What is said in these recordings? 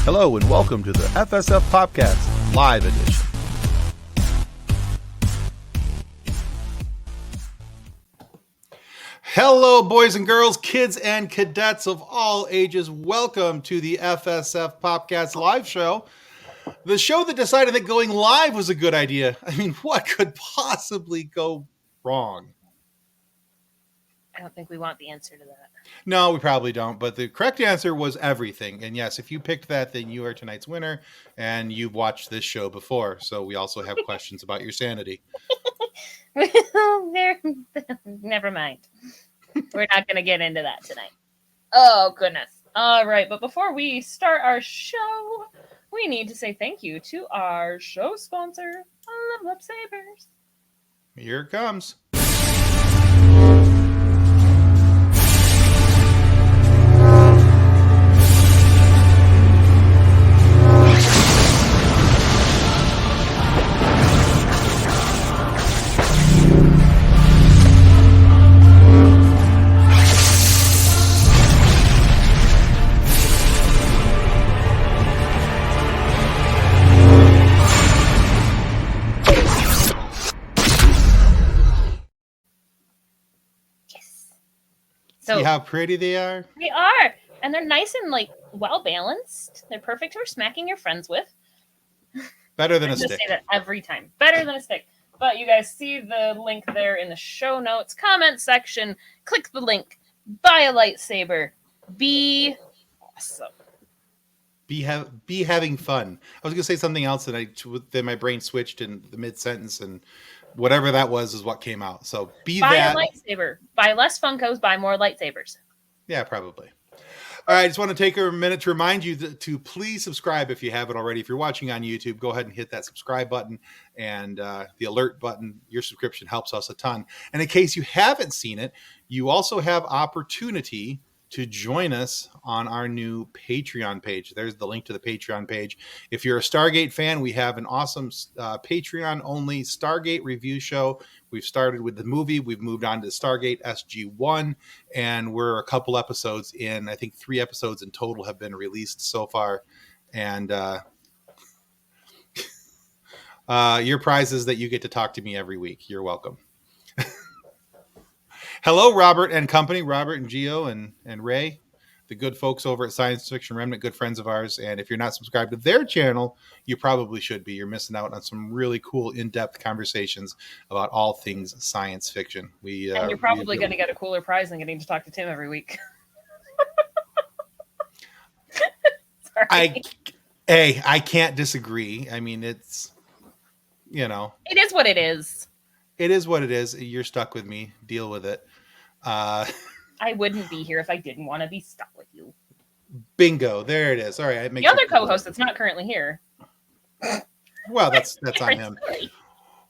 Hello and welcome to the FSF PopCast Live Edition. Hello, boys and girls, kids and cadets of all ages. Welcome to the FSF PopCast Live Show. The show that decided that going live was a good idea. I mean, what could possibly go wrong? I don't think we want the answer to that. No, we probably don't. But the correct answer was everything. And yes, if you picked that, then you are tonight's winner. And you've watched this show before. So we also have questions about your sanity. Well, never mind. We're not going to get into that tonight. Oh, goodness. All right. But before we start our show, we need to say thank you to our show sponsor, Level Up Sabers. Here it comes. So, see how pretty they are? They are. And they're nice and, well balanced. They're perfect for smacking your friends with. Better than a stick. stick. Say that every time. Better than a stick. But you guys see the link there in the show notes, comment section. Click the link. Buy a lightsaber. Be awesome. Be having fun. I was going to say something else, and then my brain switched in the mid-sentence, and whatever that was is what came out. So buy a lightsaber. Buy less Funkos, buy more lightsabers. Yeah, probably. All right, I just want to take a minute to remind you to please subscribe if you haven't already. If you're watching on YouTube, go ahead and hit that subscribe button and the alert button. Your subscription helps us a ton. And in case you haven't seen it, you also have opportunity to join us on our new Patreon page. There's the link to the Patreon page. If you're a Stargate fan, we have an awesome Patreon-only Stargate review show. We've started with the movie. We've moved on to Stargate SG-1, and we're a couple episodes in. I think 3 episodes in total have been released so far. And your prize is that you get to talk to me every week. You're welcome. Hello, Robert and company, Robert and Gio and Ray, the good folks over at Science Fiction Remnant, good friends of ours. And if you're not subscribed to their channel, you probably should be. You're missing out on some really cool in-depth conversations about all things science fiction. And you're probably going to get a cooler prize than getting to talk to Tim every week. Sorry. I can't disagree. I mean, it's, It is what it is. It is what it is. You're stuck with me. Deal with it. I wouldn't be here if I didn't want to be stuck with you. Bingo. There it is. All right. The other co-host that's not currently here. Well, that's on him.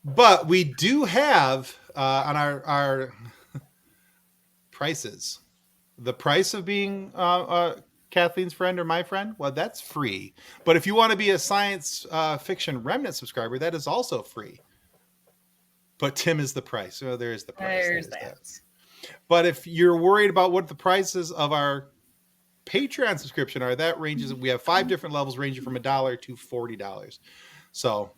But we do have on our prices. The price of being Kathleen's friend or my friend, well, that's free. But if you want to be a Science Fiction Remnant subscriber, that is also free. But Tim is the price. So there is the price. There's that. But if you're worried about what the prices of our Patreon subscription are, that ranges. We have 5 different levels ranging from $1 to $40. So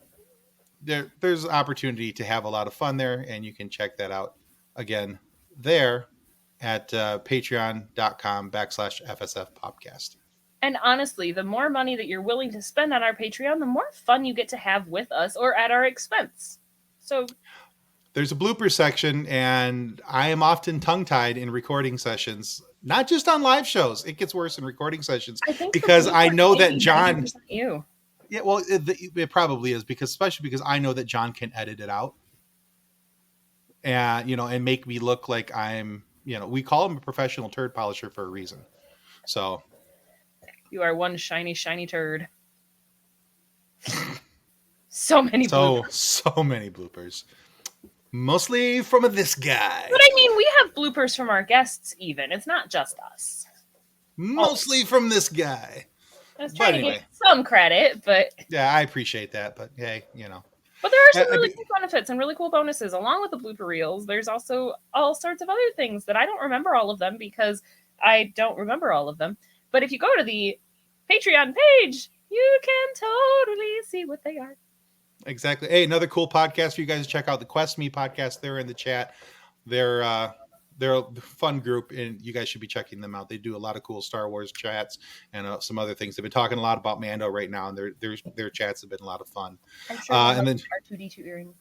there's opportunity to have a lot of fun there, and you can check that out again there at patreon.com/FSF PopCast. And honestly, the more money that you're willing to spend on our Patreon, the more fun you get to have with us or at our expense. So there's a blooper section, and I am often tongue-tied in recording sessions, not just on live shows. It gets worse in recording sessions because I know that John. You. Yeah, well, it probably is especially because I know that John can edit it out, and and make me look like I'm. We call him a professional turd polisher for a reason. So you are one shiny turd. So many bloopers. Mostly from this guy. But I mean, we have bloopers from our guests even. It's not just us. Mostly from this guy. I was trying to give some credit, but... Yeah, I appreciate that, but hey, But there are some really cool benefits and really cool bonuses along with the blooper reels. There's also all sorts of other things that I don't remember all of them because I don't remember all of them. But if you go to the Patreon page, you can totally see what they are. Exactly. Hey, another cool podcast for you guys to check out, the Quest Me podcast. They're in the chat. They're a fun group, and you guys should be checking them out. They do a lot of cool Star Wars chats and some other things. They've been talking a lot about Mando right now, and their chats have been a lot of fun. I'm sure and then R2D2 earrings.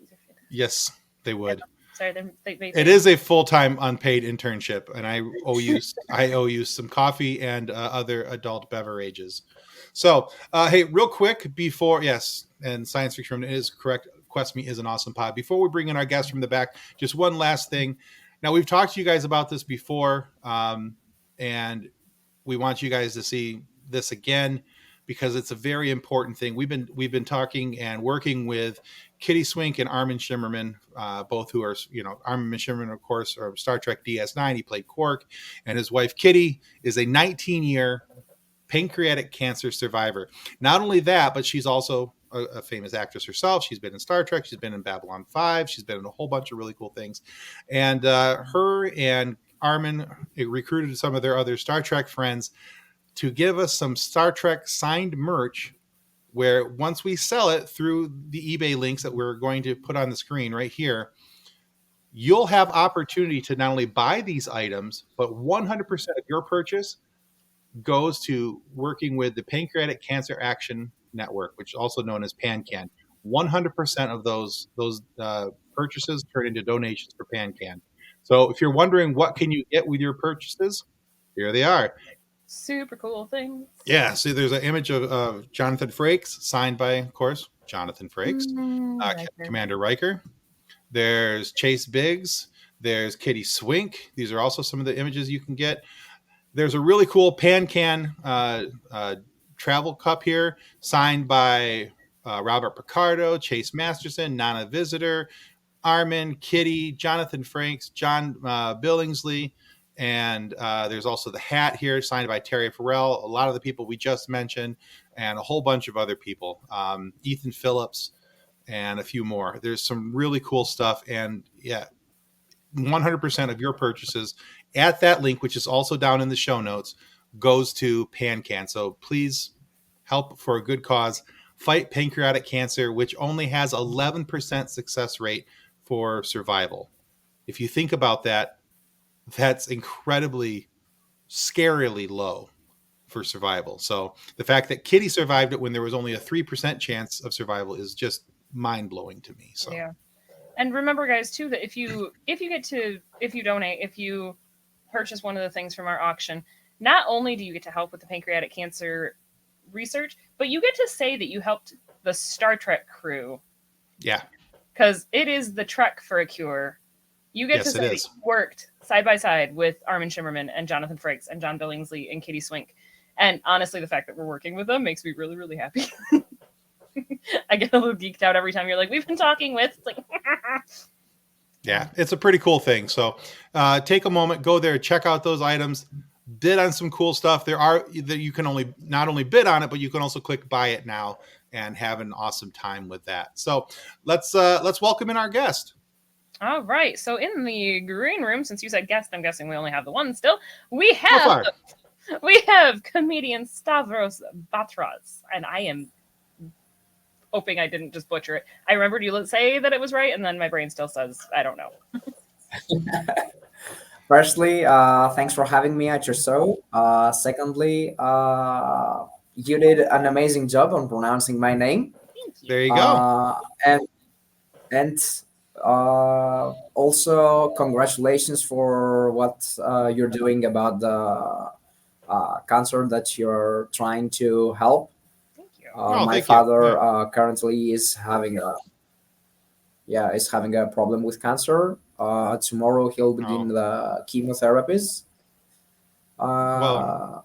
These are fantastic. Yes, they would. Sorry, it is a full-time unpaid internship, and I owe you some coffee and other adult beverages. So, hey, real quick before, yes, and Science Fiction is correct. Quest Me is an awesome pod. Before we bring in our guests from the back, just one last thing. Now, we've talked to you guys about this before, and we want you guys to see this again because it's a very important thing. We've been talking and working with Kitty Swink and Armin Shimmerman, both who are, Armin Shimmerman, of course, are Star Trek DS9. He played Quark, and his wife Kitty is a 19-year pancreatic cancer survivor. Not only that, but she's also a famous actress herself. She's been in Star Trek. She's been in Babylon 5. She's been in a whole bunch of really cool things. And her and Armin recruited some of their other Star Trek friends to give us some Star Trek signed merch, where once we sell it through the eBay links that we're going to put on the screen right here, you'll have opportunity to not only buy these items, but 100% of your purchase goes to working with the Pancreatic Cancer Action Network, which is also known as PanCan. 100% of those purchases turn into donations for PanCan. So if you're wondering what can you get with your purchases, here they are. Super cool things. Yeah, so there's an image of Jonathan Frakes, signed by, of course, Jonathan Frakes, Commander Riker. There's Chase Biggs. There's Kitty Swink. These are also some of the images you can get. There's a really cool PanCan travel cup here, signed by Robert Picardo, Chase Masterson, Nana Visitor, Armin, Kitty, Jonathan Frakes, John Billingsley, and there's also the hat here, signed by Terry Farrell, a lot of the people we just mentioned, and a whole bunch of other people, Ethan Phillips, and a few more. There's some really cool stuff, and yeah, 100% of your purchases at that link, which is also down in the show notes, goes to PanCan. So please help for a good cause. Fight pancreatic cancer, which only has 11% success rate for survival. If you think about that, that's incredibly, scarily low for survival. So the fact that Kitty survived it when there was only a 3% chance of survival is just mind-blowing to me. So yeah. And remember, guys, too, that if you donate, if you purchase one of the things from our auction, not only do you get to help with the pancreatic cancer research, but you get to say that you helped the Star Trek crew. Yeah. Because it is the trek for a cure. You get to say that you worked side by side with Armin Shimmerman and Jonathan Frakes and John Billingsley and Kitty Swink. And honestly, the fact that we're working with them makes me really, really happy. I get a little geeked out every time you're like, we've been talking with. It's like, yeah, it's a pretty cool thing. So take a moment, go there, check out those items, bid on some cool stuff. There are that you can not only bid on it, but you can also click buy it now and have an awesome time with that. So let's welcome in our guest. All right. So in the green room, since you said guest, I'm guessing we only have the one still. We have comedian Stavros Batras, and I am hoping I didn't just butcher it. I remembered you say that it was right, and then my brain still says I don't know. Firstly, thanks for having me at your show. Secondly, you did an amazing job on pronouncing my name. Thank you. There you go. And also congratulations for what you're doing about the cancer that you're trying to help. Thank you. My father currently is having a problem with cancer. Tomorrow he'll begin the chemotherapies. Man.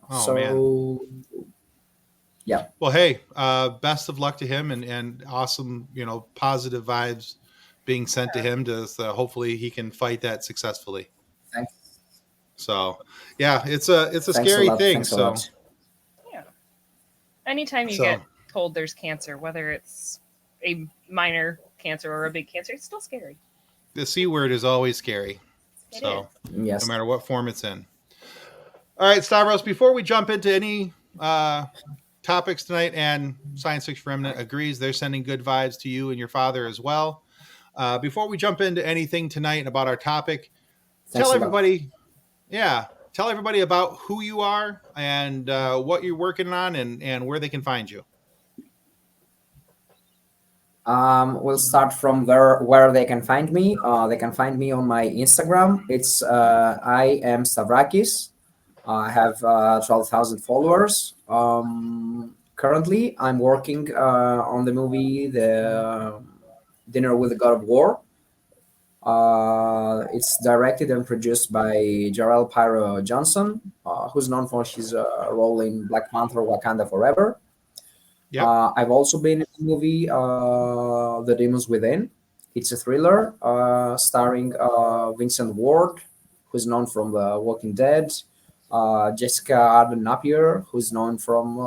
Yeah. Well, hey, best of luck to him, and awesome, positive vibes being sent to him to hopefully he can fight that successfully. Thanks. So yeah, it's a scary thing. So yeah, anytime you get told there's cancer, whether it's a minor cancer or a big cancer, it's still scary. The C word is always scary. Yes. No matter what form it's in. All right, Stavros, before we jump into any topics tonight, and Science Fiction Remnant agrees they're sending good vibes to you and your father as well. Before we jump into anything tonight about our topic, Thanks tell a lot. everybody, tell everybody about who you are and what you're working on and where they can find you. We'll start from where they can find me. They can find me on my Instagram. It's I am Stavrakis. I have 12,000 followers. Currently, I'm working on the movie The Dinner with the God of War. It's directed and produced by Jarrell Pyro Johnson, who's known for his role in Black Panther: Wakanda Forever. Yep. I've also been in the movie The Demons Within. It's a thriller starring Vincent Ward, who's known from The Walking Dead, Jessica Arden Napier, who's known from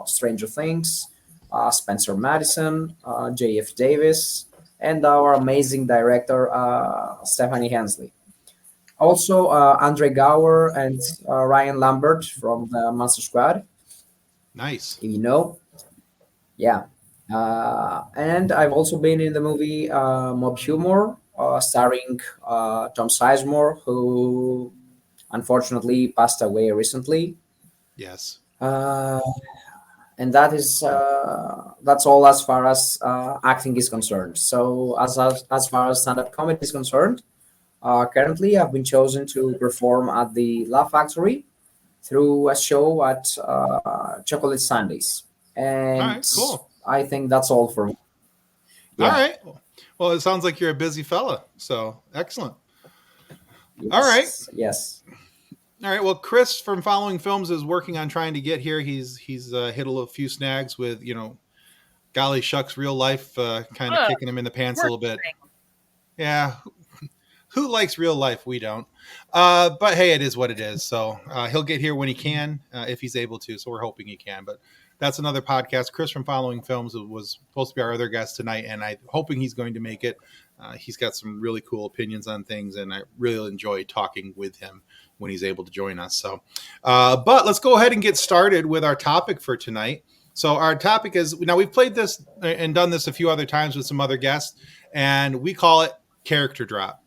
Stranger Things, Spencer Madison, J.F. Davis, and our amazing director, Stephanie Hensley. Also, Andre Gower and Ryan Lambert from the Monster Squad, Nice. if you know. Yeah. And I've also been in the movie Mob Humor, starring Tom Sizemore, who unfortunately passed away recently. Yes. And that's all as far as acting is concerned. So as far as stand-up comedy is concerned, currently I've been chosen to perform at the Laugh Factory through a show at Chocolate Sundays. All And right. Cool. I think that's all for me. All Yeah. right. Well, it sounds like you're a busy fella. So excellent. Yes. All right. Yes. All right. Well, Chris from Following Films is working on trying to get here. He's hit a few snags with, golly shucks, real life kind of kicking him in the pants a little bit. Yeah. Who likes real life? We don't. But hey, it is what it is. So he'll get here when he can, if he's able to. So we're hoping he can. But that's another podcast. Chris from Following Films was supposed to be our other guest tonight, and I'm hoping he's going to make it. He's got some really cool opinions on things, and I really enjoy talking with him when he's able to join us. So, but let's go ahead and get started with our topic for tonight. So our topic is, now we've played this and done this a few other times with some other guests, and we call it character drop.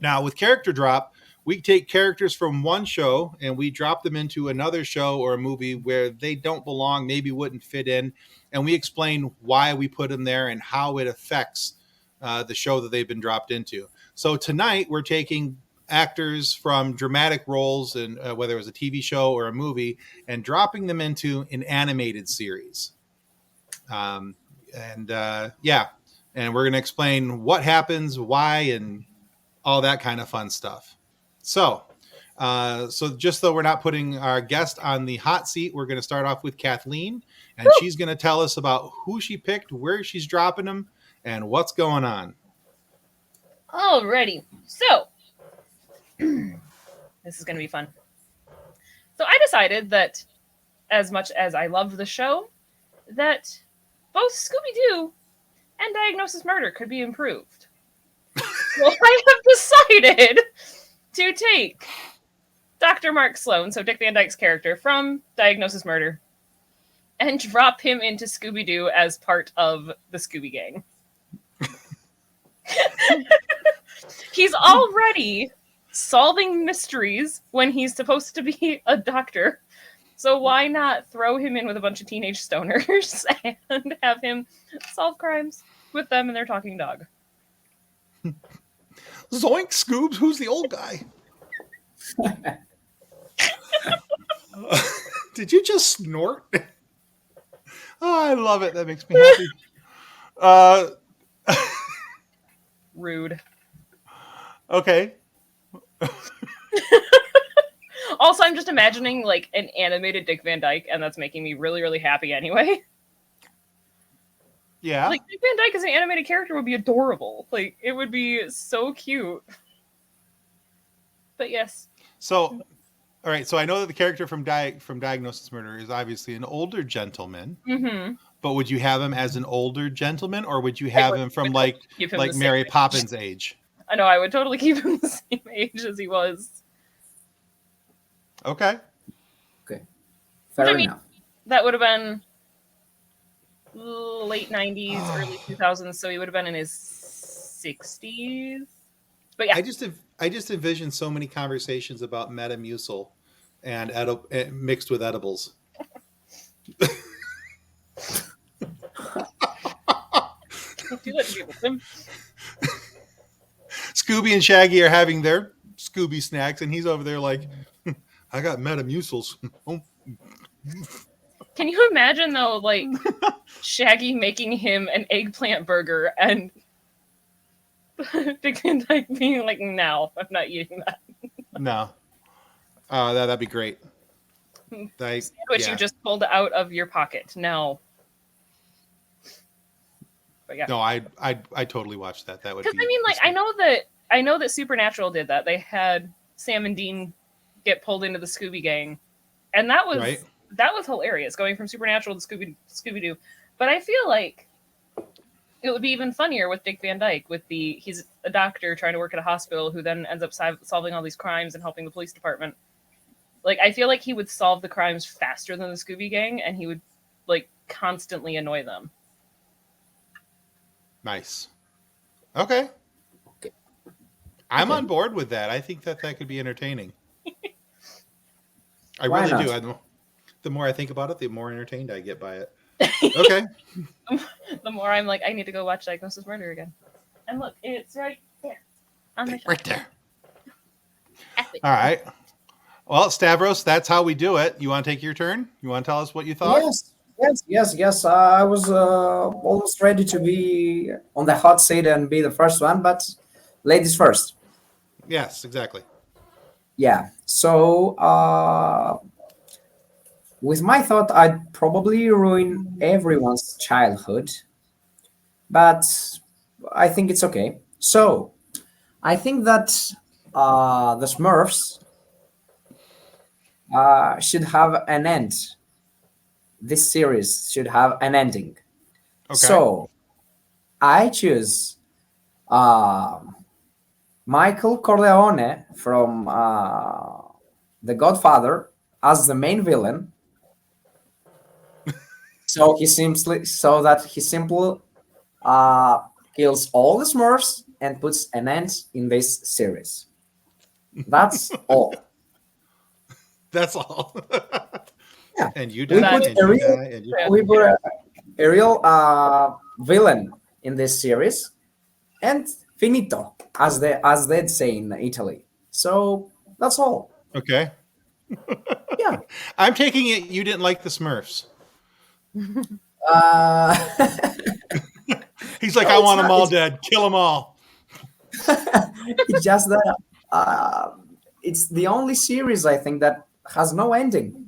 Now, with character drop, we take characters from one show and we drop them into another show or a movie where they don't belong, maybe wouldn't fit in, and we explain why we put them there and how it affects the show that they've been dropped into. So tonight, we're taking actors from dramatic roles, and whether it was a TV show or a movie, and dropping them into an animated series. And we're going to explain what happens, why, and all that kind of fun stuff. So just though we're not putting our guest on the hot seat, we're going to start off with Kathleen, and she's going to tell us about who she picked, where she's dropping them, and what's going on. Alrighty. So, this is going to be fun. So I decided that as much as I loved the show, that both Scooby-Doo and Diagnosis Murder could be improved. Well, I have decided to take Dr. Mark Sloan, so Dick Van Dyke's character, from Diagnosis Murder, and drop him into Scooby-Doo as part of the Scooby Gang. He's already solving mysteries when he's supposed to be a doctor. So why not throw him in with a bunch of teenage stoners and have him solve crimes with them and their talking dog? Zoink, Scoobs, who's the old guy? Did you just snort? Oh, I love it. That makes me happy. Rude. Okay. Also, I'm just imagining like an animated Dick Van Dyke, and that's making me really, really happy anyway. Yeah. Like, Dick Van Dyke as an animated character would be adorable. Like, it would be so cute. But yes. So, all right. So I know that the character from Diagnosis Murder is obviously an older gentleman. Mm-hmm. But would you have him as an older gentleman, or would you have him from like Mary Poppins age? I know, I would totally keep him the same age as he was. Okay. Okay. Fair enough. That would have been late 90s, early 2000s, so he would have been in his 60s. But yeah. I just envision so many conversations about Metamucil and mixed with edibles. Do that to people, Tim. Scooby and Shaggy are having their Scooby snacks, and he's over there like, I got Metamucils. Oh. Can you imagine, though, like, Shaggy making him an eggplant burger and Dick Van Dyke being like, no, I'm not eating that. No. That'd be great. Which you just pulled out of your pocket. No. But yeah. No, I totally watched that. That would be. Because I mean, like, I know that Supernatural did that. They had Sam and Dean get pulled into the Scooby Gang, and that was hilarious, going from Supernatural to Scooby Doo. But I feel like it would be even funnier with Dick Van Dyke. He's a doctor trying to work at a hospital who then ends up solving all these crimes and helping the police department. Like, I feel like he would solve the crimes faster than the Scooby Gang, and he would like constantly annoy them. Nice. Okay. I'm on board with that. I think that could be entertaining. I Why really not? do. The more I think about it, the more entertained I get by it. Okay. The more I'm like, I need to go watch Diagnosis Murder again. And look, it's right there. On my Right there. Epic. All right. Well, Stavros, that's how we do it. You want to take your turn? You want to tell us what you thought? Yes. I was almost ready to be on the hot seat and be the first one, but ladies first. Yes, exactly. Yeah. So with my thought, I'd probably ruin everyone's childhood, but I think it's okay. So I think that the Smurfs should have an end. This series should have an ending. Okay. So I choose Michael Corleone from The Godfather as the main villain. So he simply kills all the Smurfs and puts an end in this series. That's all. That's all. Yeah. And you We die. put And you die. And you... we put a real villain in this series, and finito, as they'd say in Italy. So that's all. Okay. Yeah. I'm taking it you didn't like the Smurfs. He's like, No, I want them all it's- dead. Kill them all. It's just that it's the only series I think that has no ending.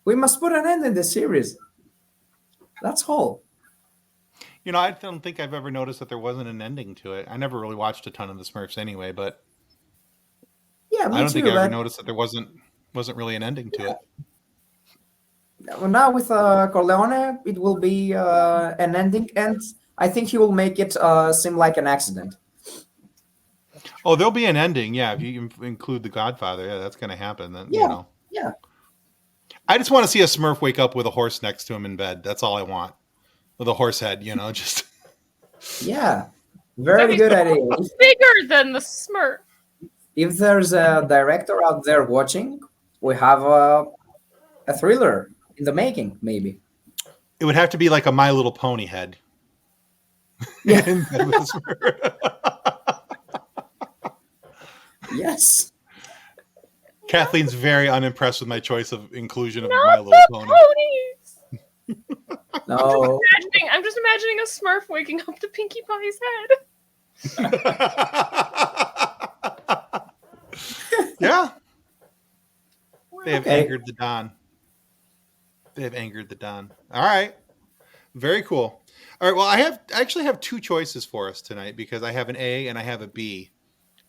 We must put an end in this series. That's all. You know, I don't think I've ever noticed that there wasn't an ending to it. I never really watched a ton of the Smurfs anyway, but Yeah, me I don't too. think I ever but noticed that there wasn't really an ending to it. now with Corleone, it will be an ending, and I think he will make it seem like an accident. Oh, there'll be an ending, yeah. If you include the Godfather, yeah, that's going to happen. Then Yeah. you know. Yeah. I just want to see a Smurf wake up with a horse next to him in bed. That's all I want. With a horse head, you know, just. Yeah. Very good idea. Bigger than the Smurf. If there's a director out there watching, we have a thriller in the making, maybe. It would have to be like a My Little Pony head. Yeah. In bed with a Smurf. Yes. Kathleen's very unimpressed with my choice of inclusion of Not My Little the Pony. ponies. No. I'm just imagining a Smurf waking up to Pinkie Pie's head. Yeah. They have Okay. angered the Don. All right. Very cool. All right. Well, I actually have two choices for us tonight because I have an A and I have a B.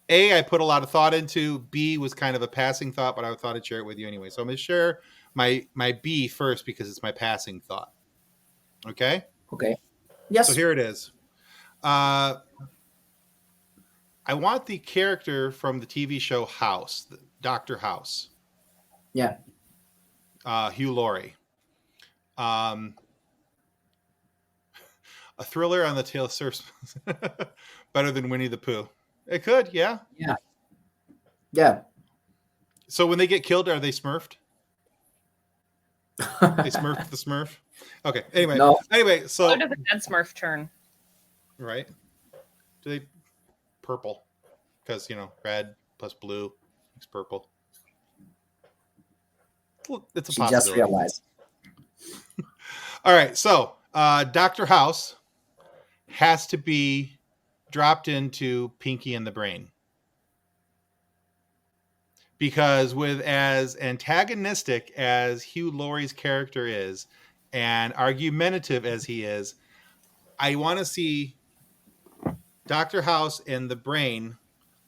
A, I put a lot of thought into. B was kind of a passing thought, but I thought I'd share it with you anyway. So I'm going to share my B first because it's my passing thought. Okay? Okay. Yes. So here it is. I want the character from the TV show House, Dr. House. Yeah. Hugh Laurie. Um, a thriller on the tail surface better than Winnie the Pooh. It could, yeah. Yeah. Yeah. So when they get killed, are they smurfed? They smurfed the Smurf. Okay. Anyway. No. Anyway. So. How does the dead Smurf turn? Right. Do they purple? Because red plus blue makes purple. It's a She possibility. just realized. All right. So Dr. House has to be dropped into Pinky and the Brain. Because with as antagonistic as Hugh Laurie's character is and argumentative as he is, I want to see Dr. House and the Brain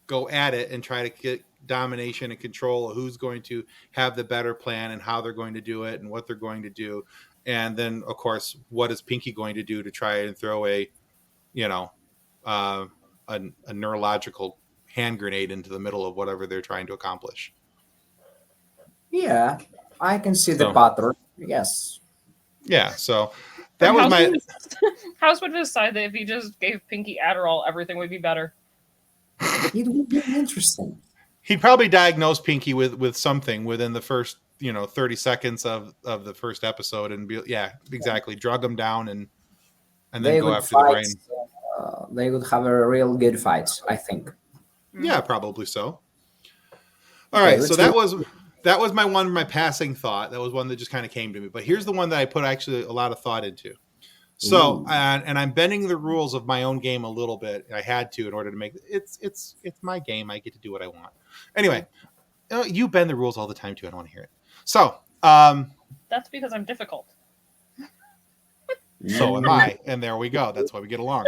go at it and try to get domination and control of who's going to have the better plan and how they're going to do it and what they're going to do. And then, of course, what is Pinky going to do to try and throw a neurological hand grenade into the middle of whatever they're trying to accomplish. Yeah, I can see the pattern. Yes. Yeah, so that was my... House would decide that if he just gave Pinky Adderall, everything would be better. It would be interesting. He'd probably diagnose Pinky with something within the first 30 seconds of the first episode and be exactly, drug him down and then go after the Brain. They would have a real good fight, I think. Yeah, probably so. All right, so that was my passing thought. That was one that just kind of came to me. But here's the one that I put actually a lot of thought into. So, and I'm bending the rules of my own game a little bit. I had to in order to make it's my game. I get to do what I want. Anyway, you bend the rules all the time too. I don't want to hear it. So, that's because I'm difficult. So am I, and there we go. That's why we get along.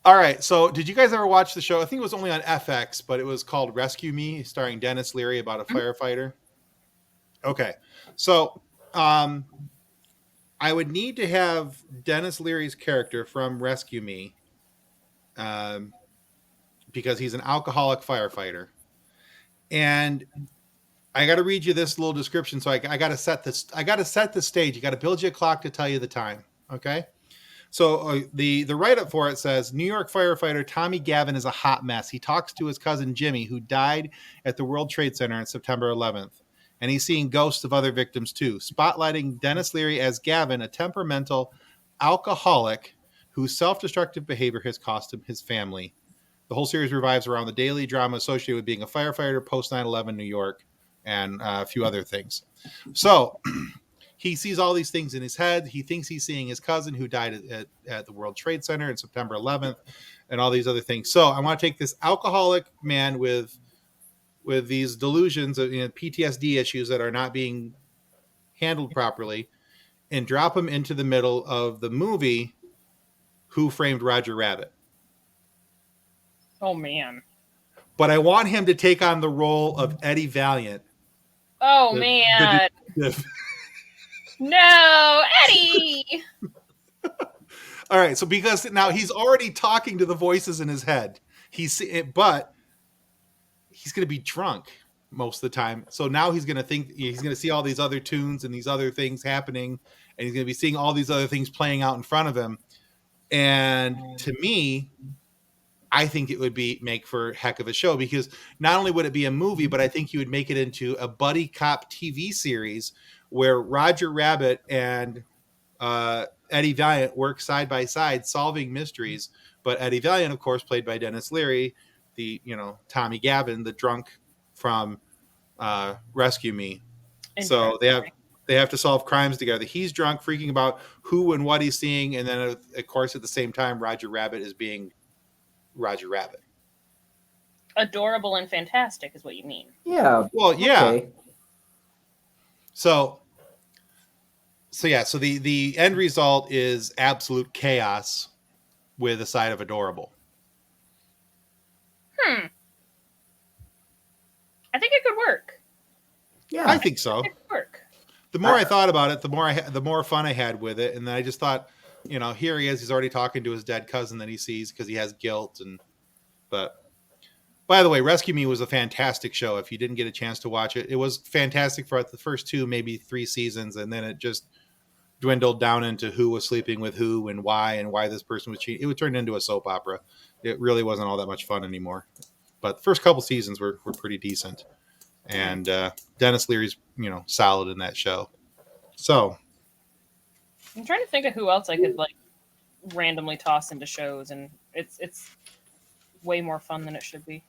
All right. So, did you guys ever watch the show? I think it was only on FX, but it was called Rescue Me, starring Dennis Leary, about a firefighter. Okay. So, I would need to have Dennis Leary's character from Rescue Me, because he's an alcoholic firefighter, and I got to read you this little description. So I got to set this. I got to set the stage. You got to build you a clock to tell you the time. Okay. So the write-up for it says, New York firefighter Tommy Gavin is a hot mess. He talks to his cousin Jimmy, who died at the World Trade Center on September 11th. And he's seeing ghosts of other victims too. Spotlighting Dennis Leary as Gavin, a temperamental alcoholic whose self-destructive behavior has cost him his family. The whole series revolves around the daily drama associated with being a firefighter post 9/11 New York and a few other things. So he sees all these things in his head. He thinks he's seeing his cousin who died at the World Trade Center on September 11th and all these other things. So I want to take this alcoholic man with these delusions of PTSD issues that are not being handled properly and drop him into the middle of the movie Who Framed Roger Rabbit. Oh, man. But I want him to take on the role of Eddie Valiant. Oh, man. No, Eddie! All right, so because now he's already talking to the voices in his head. But he's going to be drunk most of the time. So now he's going to think, he's going to see all these other tunes and these other things happening, and he's going to be seeing all these other things playing out in front of him. And to me, I think it would make for a heck of a show, because not only would it be a movie, but I think you would make it into a buddy cop TV series where Roger Rabbit and Eddie Valiant work side by side solving mysteries. But Eddie Valiant, of course, played by Dennis Leary, the Tommy Gavin, the drunk from Rescue Me. So they have to solve crimes together. He's drunk, freaking about who and what he's seeing, and then of course at the same time, Roger Rabbit is being Roger Rabbit. Adorable and fantastic is what you mean. Yeah. Well, yeah. Okay. So the end result is absolute chaos with a side of adorable. I think it could work. Yeah, I think so. It could work. The more I thought about it, the more fun I had with it, and then I just thought, here he is. He's already talking to his dead cousin that he sees because he has guilt, but By the way, Rescue Me was a fantastic show. If you didn't get a chance to watch it, it was fantastic for the first 2, maybe 3 seasons, and then it just dwindled down into who was sleeping with who and why this person was cheating. It would turn into a soap opera. It really wasn't all that much fun anymore. But the first couple seasons were pretty decent, and Dennis Leary's solid in that show. So I'm trying to think of who else I could like randomly toss into shows, and it's way more fun than it should be.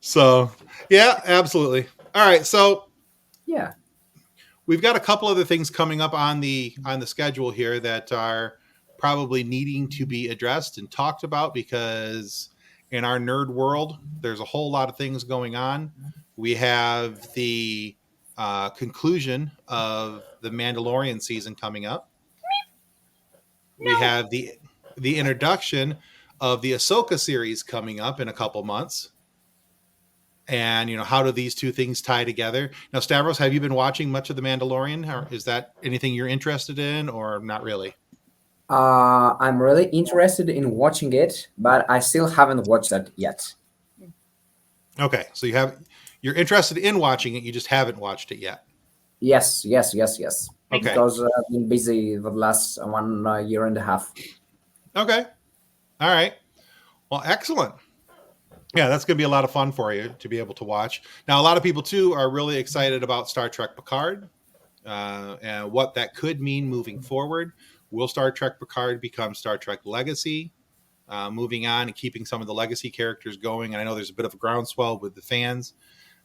So yeah, absolutely. All right, so Yeah. we've got a couple other things coming up on the schedule here that are probably needing to be addressed and talked about, because in our nerd world, there's a whole lot of things going on. We have the conclusion of the Mandalorian season coming up. We have the introduction of the Ahsoka series coming up in a couple months. And, how do these two things tie together? Now, Stavros, have you been watching much of The Mandalorian? Or is that anything you're interested in, or not really? I'm really interested in watching it, but I still haven't watched it yet. Okay, so you're interested in watching it, you just haven't watched it yet. Yes. Okay. Because I've been busy the last 1 year and a half. Okay. All right. Well, excellent. Yeah, that's going to be a lot of fun for you to be able to watch. Now, a lot of people, too, are really excited about Star Trek Picard and what that could mean moving forward. Will Star Trek Picard become Star Trek Legacy, moving on and keeping some of the legacy characters going? And I know there's a bit of a groundswell with the fans.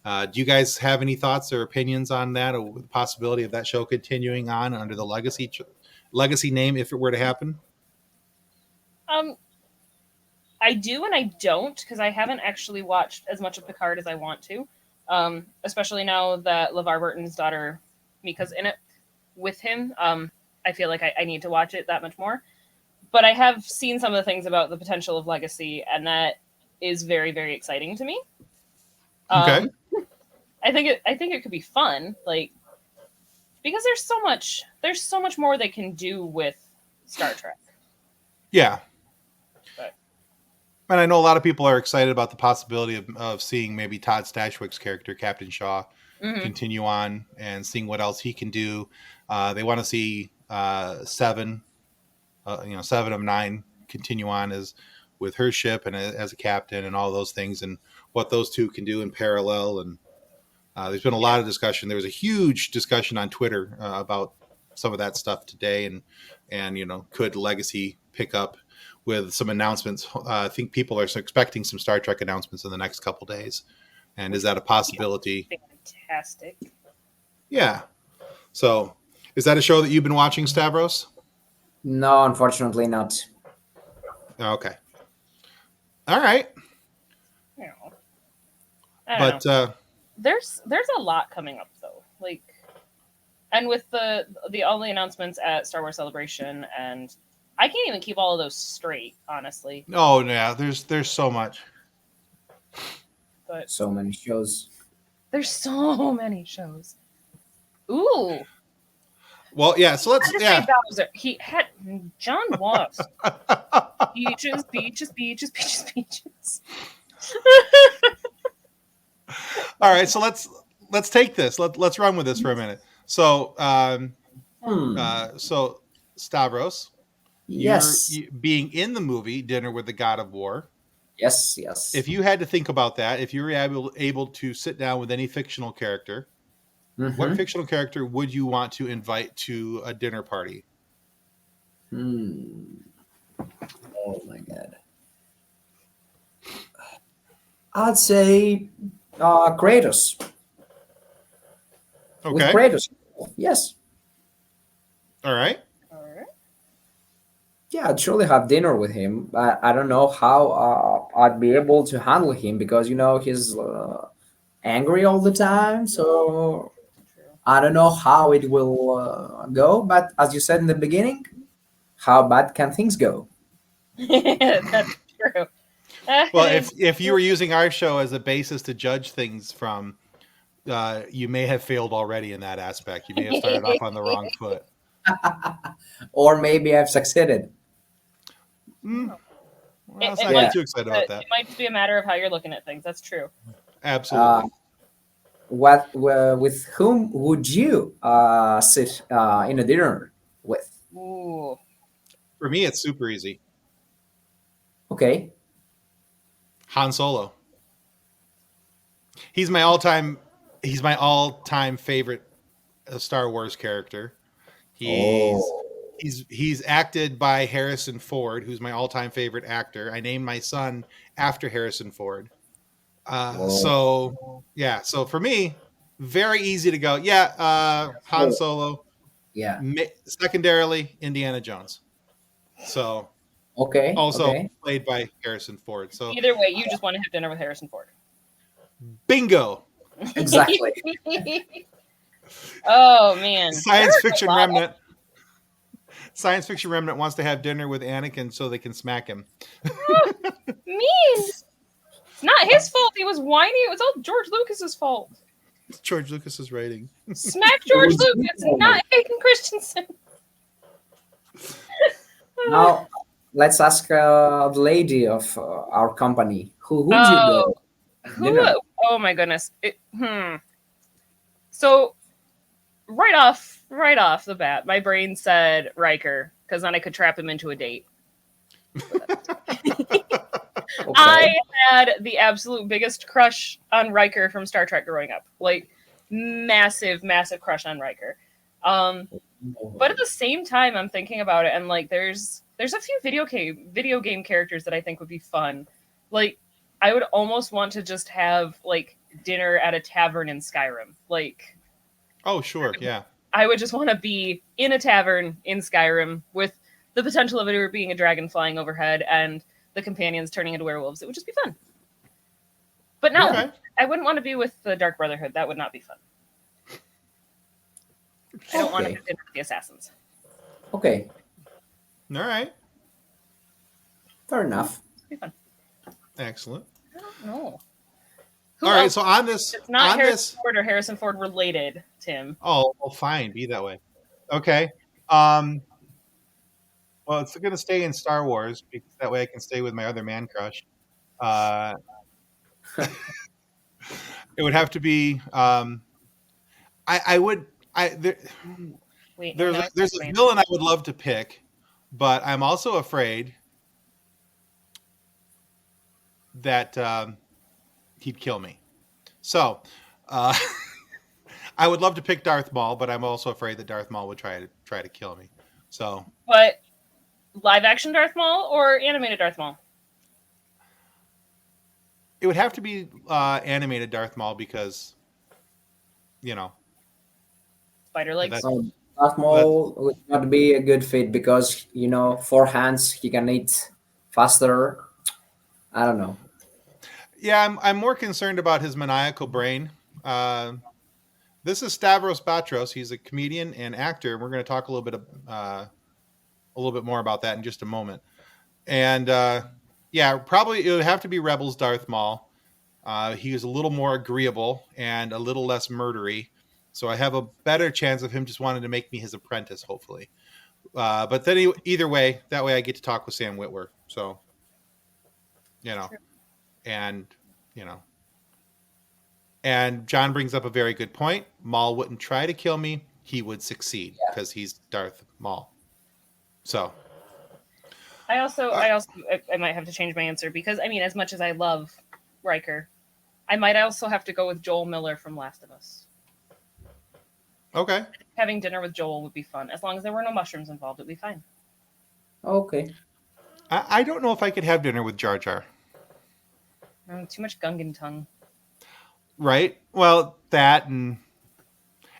Do you guys have any thoughts or opinions on that, or the possibility of that show continuing on under the legacy name if it were to happen? I do and I don't, because I haven't actually watched as much of Picard as I want to, especially now that LeVar Burton's daughter Mika's in it with him. I feel like I need to watch it that much more. But I have seen some of the things about the potential of Legacy, and that is very, very exciting to me. Okay. I think it could be fun, like, because there's so much more they can do with Star Trek. Yeah. But And I know a lot of people are excited about the possibility of seeing maybe Todd Stashwick's character, Captain Shaw, continue on and seeing what else he can do. They want to see 7 of 9 continue on as with her ship and as a captain and all those things, and what those two can do in parallel. And there's been a lot of discussion. There was a huge discussion on Twitter about some of that stuff today, and could Legacy pick up with some announcements? I think people are expecting some Star Trek announcements in the next couple days. And is that a possibility? Fantastic. Yeah. So is that a show that you've been watching, Stavros? No, unfortunately not. Okay. All right. I don't know. There's a lot coming up though. Like, and with the all the announcements at Star Wars Celebration, and I can't even keep all of those straight, honestly. Oh yeah, there's so much. But So many shows. there's so many shows. Ooh. Well, yeah. So let's Bowser. He had John Watts. Beaches. All right. So let's take this. Let's run with this for a minute. So so Stavros, Yes. you're being in the movie Dinner with the God of War. Yes. If you had to think about that, if you were able to sit down with any fictional character, what fictional character would you want to invite to a dinner party? Oh my god. I'd say Kratos. Okay. With Kratos. Yes. All right. Yeah, I'd surely have dinner with him. I don't know how I'd be able to handle him because, he's angry all the time. So I don't know how it will go. But as you said in the beginning, how bad can things go? That's true. Well, if you were using our show as a basis to judge things from, you may have failed already in that aspect. You may have started off on the wrong foot. Or maybe I've succeeded. Well, let's It not Yeah. get too excited about that. It might just be a matter of how you're looking at things. That's true. Absolutely. With whom would you sit in a dinner with? Ooh. For me, it's super easy. Okay. Han Solo. He's my all-time favorite Star Wars character. He's Oh. he's acted by Harrison Ford, who's my all-time favorite actor. I named my son after Harrison Ford. Whoa. So for me, very easy to go. Yeah, Han Solo. Yeah. Secondarily, Indiana Jones. So Okay. also Okay. played by Harrison Ford. So Either way, you just want to have dinner with Harrison Ford. bingo. Exactly. Oh man. Science There's fiction a lot of- remnant. Science fiction remnant wants to have dinner with Anakin so they can smack him. Mean. It's not his fault. He was whiny. It was all George Lucas's fault. It's George Lucas's writing. Smack George Lucas, not Hayden Christensen. Now, let's ask the lady of our company. Who would you go? Dinner. Oh my goodness. So right off the bat, my brain said Riker because then I could trap him into a date. Okay. I had the absolute biggest crush on Riker from Star Trek growing up. Like massive crush on Riker. But at the same time, I'm thinking about it, and like, there's a few video game characters that I think would be fun. Like, I would almost want to just have like dinner at a tavern in Skyrim. Like, Oh, sure, yeah. I would just want to be in a tavern in Skyrim with the potential of it being a dragon flying overhead and the companions turning into werewolves. It would just be fun. But no, Okay. I wouldn't want to be with the Dark Brotherhood. That would not be fun. I don't want to have dinner with the assassins. Okay. All right. Fair enough. It'd be fun. Excellent. I don't know. All right, so on this, It's not Harrison Ford or Harrison Ford related, Tim. Oh, well, fine, be that way. Okay. Well, it's going to stay in Star Wars because that way I can stay with my other man crush. It would have to be. Wait, There's a villain I would love to pick, but I'm also afraid that he'd kill me. So, I would love to pick Darth Maul, but I'm also afraid that Darth Maul would try to kill me. So, but live action Darth Maul or animated Darth Maul? it would have to be animated Darth Maul because, Spider legs. Darth Maul would not be a good fit because, 4 hands, he can eat faster. I don't know. Yeah, I'm more concerned about his maniacal brain. This is Stavros Batras. He's a comedian and actor. We're going to talk a little bit more about that in just a moment. And probably it would have to be Rebels Darth Maul. He is a little more agreeable and a little less murdery, so I have a better chance of him just wanting to make me his apprentice, hopefully. But then either way, that way I get to talk with Sam Witwer. So, and John brings up a very good point. Maul wouldn't try to kill me; he would succeed because he's Darth Maul. So, I might have to change my answer because as much as I love Riker, I might also have to go with Joel Miller from Last of Us. okay. Having dinner with Joel would be fun. As long as there were no mushrooms involved, it'd be fine. Okay. I don't know if I could have dinner with Jar Jar. Too much Gungan tongue. Right? Well, that, and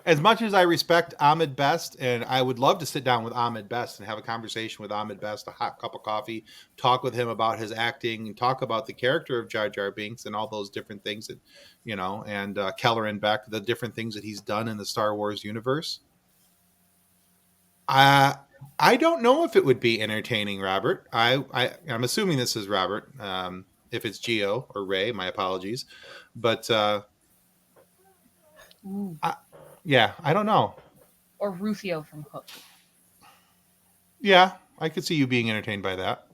as much as I respect Ahmed Best, and I would love to sit down with Ahmed Best and have a conversation with Ahmed Best, a hot cup of coffee, talk with him about his acting and talk about the character of Jar Jar Binks and all those different things that, and Keller and Beck, the different things that he's done in the Star Wars universe. I don't know if it would be entertaining, Robert. I'm assuming this is Robert. If it's Gio or Ray, my apologies. But I don't know. Or Rufio from Hook. Yeah, I could see you being entertained by that.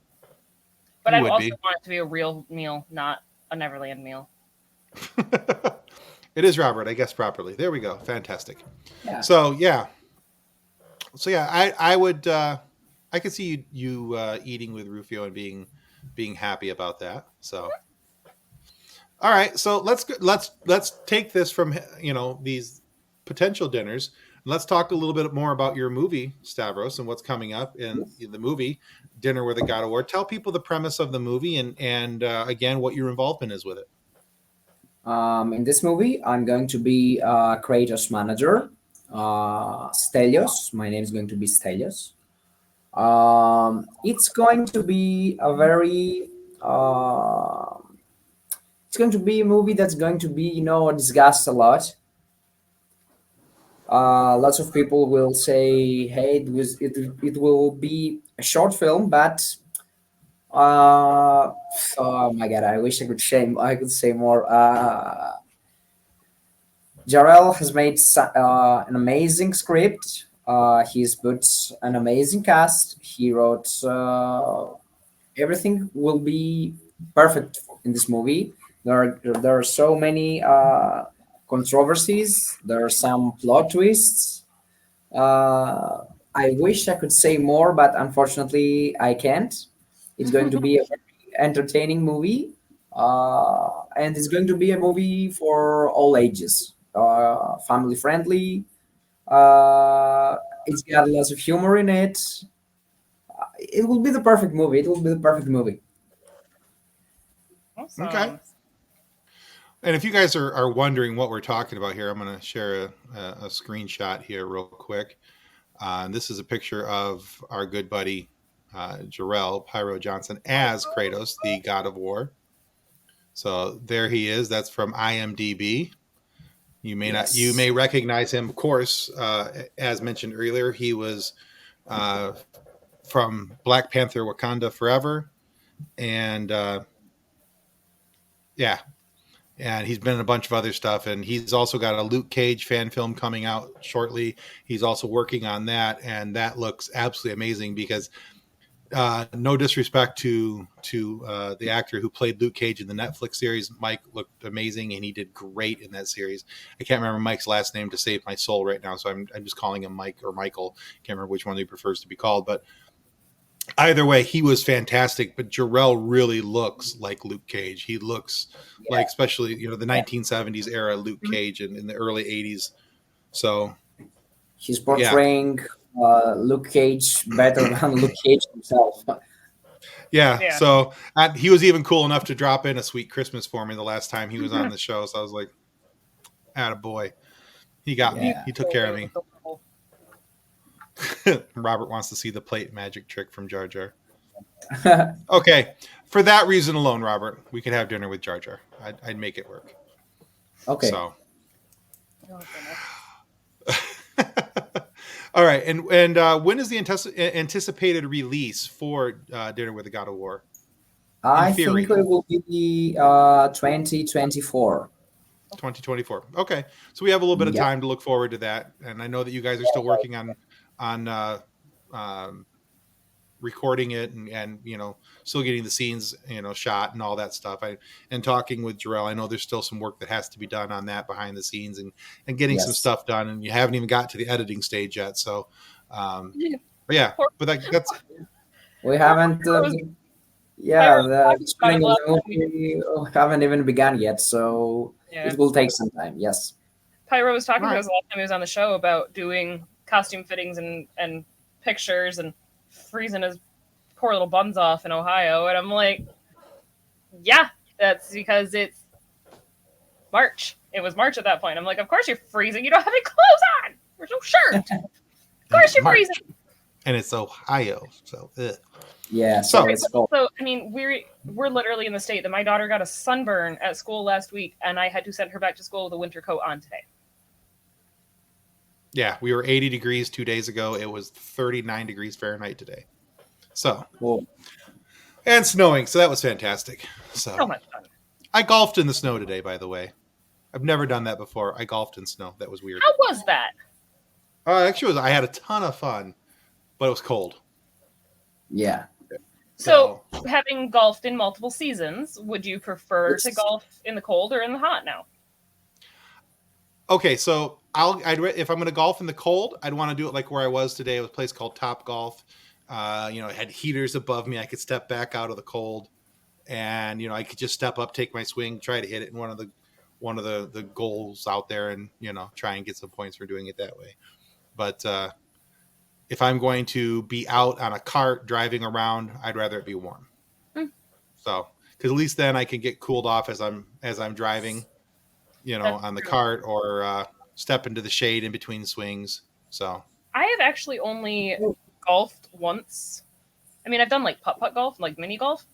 But You I would also be. want it to be a real meal, not a Neverland meal. It is Robert. I guessed properly. There we go. Fantastic. Yeah. So yeah. I would. I could see you eating with Rufio and being happy about that. So. All right, so let's take this from these potential dinners. Let's talk a little bit more about your movie, Stavros, and what's coming up in the movie Dinner with a God of War. Tell people the premise of the movie and again what your involvement is with it. In this movie, I'm going to be Kratos' manager, Stelios. My name is going to be Stelios. It's going to be a very it's going to be a movie that's going to be discussed a lot. Lots of people will say, "Hey, it will be a short film," but oh my god, I wish I could say more. Jarrell has made an amazing script. He's put an amazing cast. He wrote everything will be perfect in this movie. There are so many controversies. There are some plot twists. I wish I could say more, but unfortunately, I can't. It's going to be a very entertaining movie, and it's going to be a movie for all ages, family friendly. It's got lots of humor in it. It will be the perfect movie. It will be the perfect movie. Awesome. Okay. And if you guys are wondering what we're talking about here, I'm going to share a screenshot here real quick. This is a picture of our good buddy Jarrell Pyro Johnson as Kratos, the God of War. So there he is. That's from IMDb. You may recognize him, of course. As mentioned earlier, he was from Black Panther: Wakanda Forever, and and he's been in a bunch of other stuff. And he's also got a Luke Cage fan film coming out shortly. He's also working on that, and that looks absolutely amazing because. No disrespect to the actor who played Luke Cage in the Netflix series. Mike looked amazing, and he did great in that series. I can't remember Mike's last name to save my soul right now, so I'm just calling him Mike or Michael. Can't remember which one he prefers to be called, but either way, he was fantastic. But Jarrell really looks like Luke Cage. He looks like, especially the 1970s era Luke Cage and in the early 80s. So he's portraying Luke Cage better than Luke Cage himself. Yeah. So he was even cool enough to drop in a sweet Christmas for me the last time he was on the show. So I was like, attaboy. He got me. He took care of me. Robert wants to see the plate magic trick from Jar Jar. Okay. For that reason alone, Robert, we could have dinner with Jar Jar. I'd make it work. Okay. So. All right, and when is the anticipated release for Dinner with the God of War? I think it will be 2024. 2024. Okay, so we have a little bit of time to look forward to that, and I know that you guys are still working on recording it and still getting the scenes shot and all that stuff. And talking with Jarrell, I know there's still some work that has to be done on that behind the scenes and getting some stuff done, and you haven't even got to the editing stage yet. So but that's we haven't the shooting of the movie haven't even begun yet, so it will take some time. Yes, Pyro was talking to us last time he was on the show about doing costume fittings and pictures and freezing his poor little buns off in Ohio, and I'm like, yeah, that's because it's March. It was March at that point. I'm like, of course you're freezing. You don't have any clothes on. There's no shirt. Of course you're freezing. And it's Ohio, so yeah. So it's cold. So I mean, we're literally in the state that my daughter got a sunburn at school last week, and I had to send her back to school with a winter coat on today. Yeah, we were 80 degrees 2 days ago. It was 39 degrees Fahrenheit today. So, cool. And snowing. So that was fantastic. So much fun. I golfed in the snow today, by the way. I've never done that before. I golfed in snow. That was weird. How was that? Actually, I had a ton of fun, but it was cold. Yeah. So having golfed in multiple seasons, would you prefer to It's- golf in the cold or in the hot now? Okay, so if I'm going to golf in the cold, I'd want to do it like where I was today. It was a place called Top Golf. It had heaters above me. I could step back out of the cold, and I could just step up, take my swing, try to hit it in one of the goals out there, and try and get some points for doing it that way. But if I'm going to be out on a cart driving around, I'd rather it be warm. So, because at least then I can get cooled off as I'm driving. That's on the true. cart, or step into the shade in between swings. So I have actually only golfed once. I mean, I've done like putt-putt golf, like mini golf,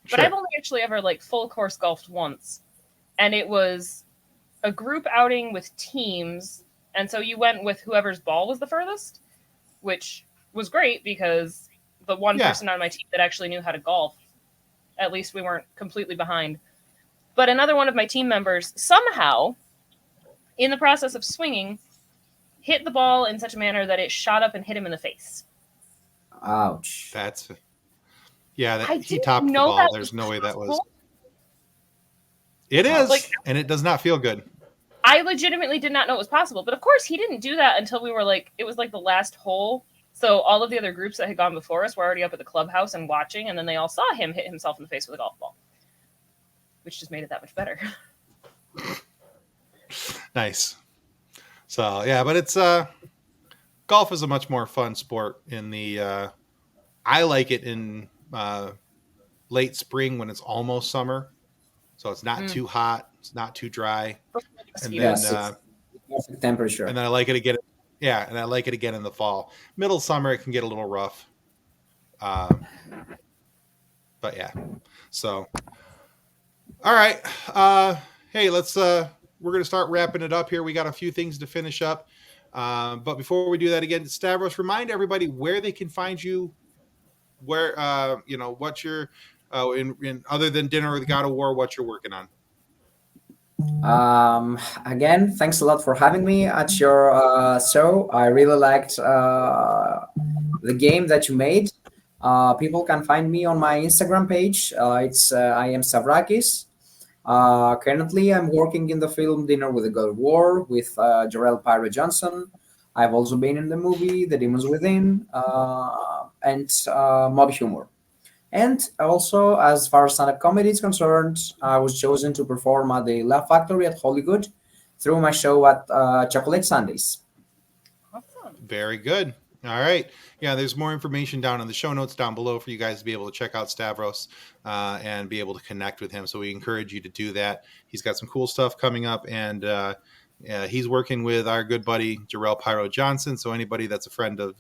but sure. I've only actually ever like full course golfed once. And it was a group outing with teams. And so you went with whoever's ball was the furthest, which was great because the one person on my team that actually knew how to golf, at least we weren't completely behind. But another one of my team members somehow, in the process of swinging, hit the ball in such a manner that it shot up and hit him in the face. Ouch. He topped the ball. There's no way that was. It is, and it does not feel good. I legitimately did not know it was possible. But of course, he didn't do that until we were it was like the last hole. So all of the other groups that had gone before us were already up at the clubhouse and watching, and then they all saw him hit himself in the face with a golf ball, which just made it that much better. Nice. So yeah, but it's golf is a much more fun sport in the. I like it in late spring when it's almost summer, so it's not too hot, it's not too dry, and then perfect temperature. And then I like it again. Yeah, and I like it again in the fall. Middle summer it can get a little rough. But yeah, so all right. Hey, let's. We're going to start wrapping it up here. We got a few things to finish up. But before we do that again, Stavros, remind everybody where they can find you, where, what you're, in other than Dinner with God of War, what you're working on. Again, thanks a lot for having me at your show. I really liked the game that you made. People can find me on my Instagram page. It's I am Savrakis. Currently, I'm working in the film Dinner with the God of War with Jarell Pyro Johnson. I've also been in the movie The Demons Within and Mob Humor. And also, as far as stand-up comedy is concerned, I was chosen to perform at the Laugh Factory at Hollywood through my show at Chocolate Sundays. Awesome. Very good. All right. Yeah, there's more information down in the show notes down below for you guys to be able to check out Stavros and be able to connect with him. So we encourage you to do that. He's got some cool stuff coming up, and he's working with our good buddy Jarell Pyro Johnson. So anybody that's a friend of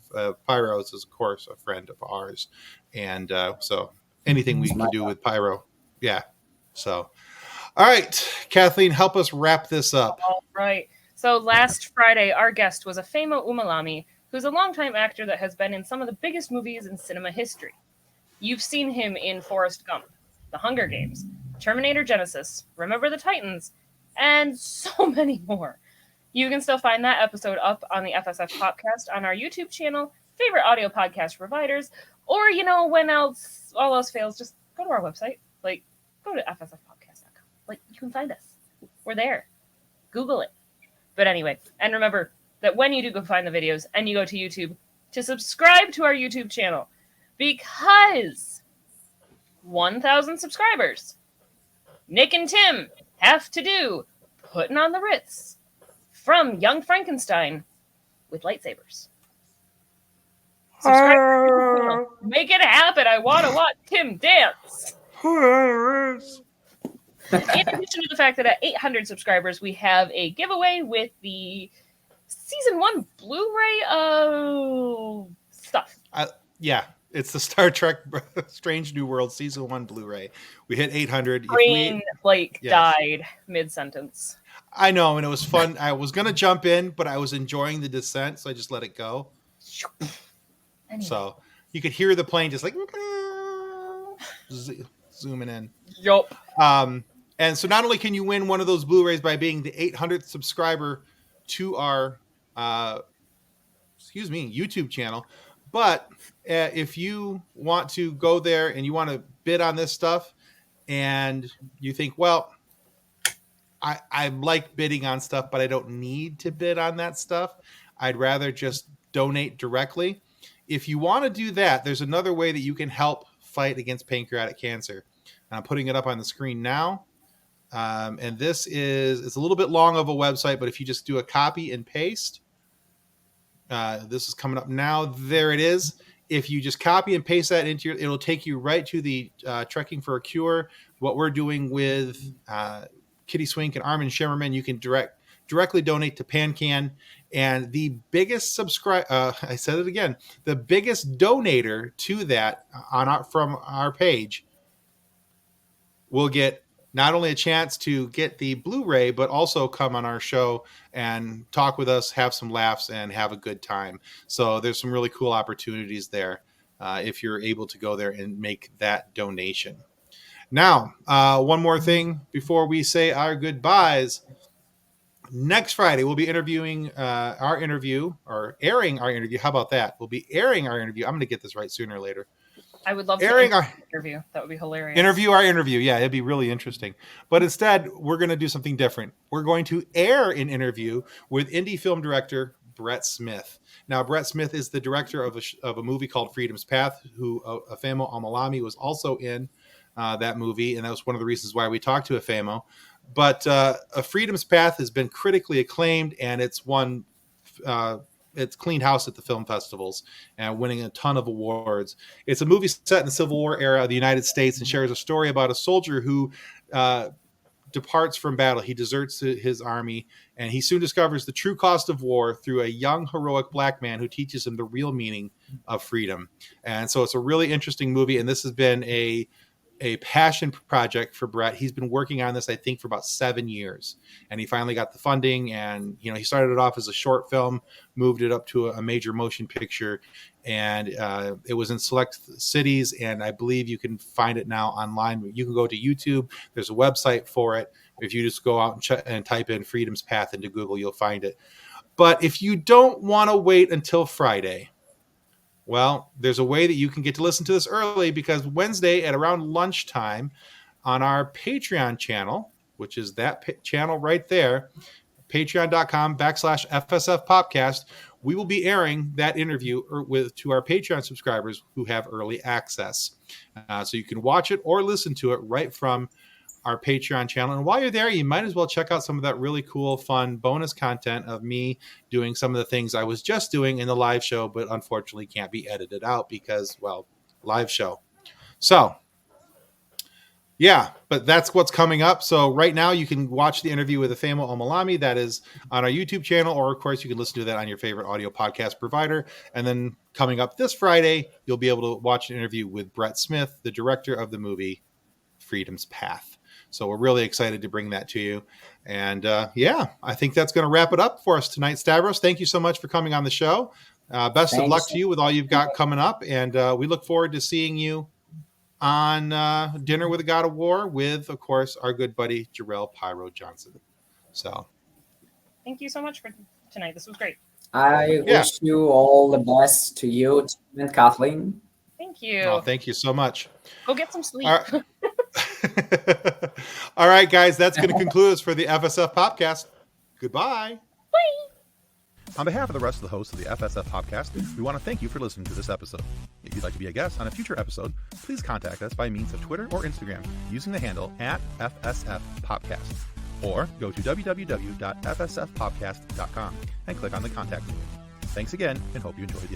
Pyro's is, of course, a friend of ours. And so anything we can do with Pyro. Yeah. So, all right, Kathleen, help us wrap this up. All right. So last Friday, our guest was Afemo Umalami, who's a longtime actor that has been in some of the biggest movies in cinema history. You've seen him in Forrest Gump, The Hunger Games, Terminator Genesis, Remember the Titans, and so many more. You can still find that episode up on the FSF PopCast on our YouTube channel, favorite audio podcast providers, or, when all else fails, just go to our website. Go to fsfpopcast.com. You can find us. We're there. Google it. But anyway, and remember that when you do go find the videos and you go to YouTube, to subscribe to our YouTube channel, because 1,000 subscribers, Nick and Tim have to do Putting on the Ritz from Young Frankenstein with lightsabers. Subscribe to our channel. Make it happen. I want to watch Tim dance. In addition to the fact that at 800 subscribers, we have a giveaway with the Season 1 Blu-ray stuff. Yeah, it's the Star Trek Strange New World Season 1 Blu-ray. We hit 800. Brain, died mid-sentence. I know, and it was fun. I was going to jump in, but I was enjoying the descent, so I just let it go. Anyway. So you could hear the plane just zooming in. Yup. And so not only can you win one of those Blu-rays by being the 800th subscriber to our YouTube channel, But if you want to go there and you want to bid on this stuff and you think, well, I like bidding on stuff, but I don't need to bid on that stuff. I'd rather just donate directly. If you want to do that, there's another way that you can help fight against pancreatic cancer. I'm putting it up on the screen now. And it's a little bit long of a website, but if you just do a copy and paste, this is coming up now. There it is. If you just copy and paste that into it'll take you right to the Trekking for a Cure. What we're doing with Kitty Swink and Armin Shimmerman, you can directly donate to PanCan. And the biggest I said it again, the biggest donator to that from our page will get not only a chance to get the Blu-ray, but also come on our show and talk with us, have some laughs, and have a good time. So there's some really cool opportunities there if you're able to go there and make that donation. Now, one more thing before we say our goodbyes. Next Friday, we'll be airing our interview. How about that? We'll be airing our interview. I'm going to get this right sooner or later. I would love to interview. That would be hilarious. Interview our interview. Yeah, it'd be really interesting. But instead, we're going to do something different. We're going to air an interview with indie film director Brett Smith. Now, Brett Smith is the director of a movie called Freedom's Path, who Afemo Amalami was also in that movie, and that was one of the reasons why we talked to Afemo. But Freedom's Path has been critically acclaimed, and it's won... it's cleaned house at the film festivals and winning a ton of awards. It's a movie set in the Civil War era of the United States and shares a story about a soldier who departs from battle. He deserts his army, and he soon discovers the true cost of war through a young, heroic black man who teaches him the real meaning of freedom. And so it's a really interesting movie, and this has been a passion project for Brett. He's been working on this, I think, for about 7 years, and he finally got the funding. And he started it off as a short film, moved it up to a major motion picture, and it was in select cities. And I believe you can find it now online. You can go to YouTube. There's a website for it. If you just go out and type in Freedom's Path into Google, you'll find it. But if you don't want to wait until Friday, well, there's a way that you can get to listen to this early, because Wednesday at around lunchtime on our Patreon channel, which is that channel right there, patreon.com/FSF PopCast, we will be airing that interview to our Patreon subscribers who have early access. So you can watch it or listen to it right from our Patreon channel. And while you're there, you might as well check out some of that really cool, fun bonus content of me doing some of the things I was just doing in the live show, but unfortunately can't be edited out because, well, live show. So, yeah, but that's what's coming up. So right now you can watch the interview with Afemo Omalami. That is on our YouTube channel, or of course you can listen to that on your favorite audio podcast provider. And then coming up this Friday, you'll be able to watch an interview with Brett Smith, the director of the movie Freedom's Path. So we're really excited to bring that to you. And I think that's going to wrap it up for us tonight. Stavros, thank you so much for coming on the show. Best of luck to you with all you've got coming up. And we look forward to seeing you on Dinner with a God of War with, of course, our good buddy, Jarrell Pyro Johnson. So thank you so much for tonight. This was great. I wish you all the best to you and Kathleen. Thank you. Oh, thank you so much. Go get some sleep. All right. All right, guys, that's going to conclude us for the FSF PopCast. Goodbye. Bye. On behalf of the rest of the hosts of the FSF PopCast, we want to thank you for listening to this episode. If you'd like to be a guest on a future episode, please contact us by means of Twitter or Instagram using the handle @FSF PopCast, or go to www.fsfpopcast.com and click on the contact link. Thanks again, and hope you enjoyed the episode.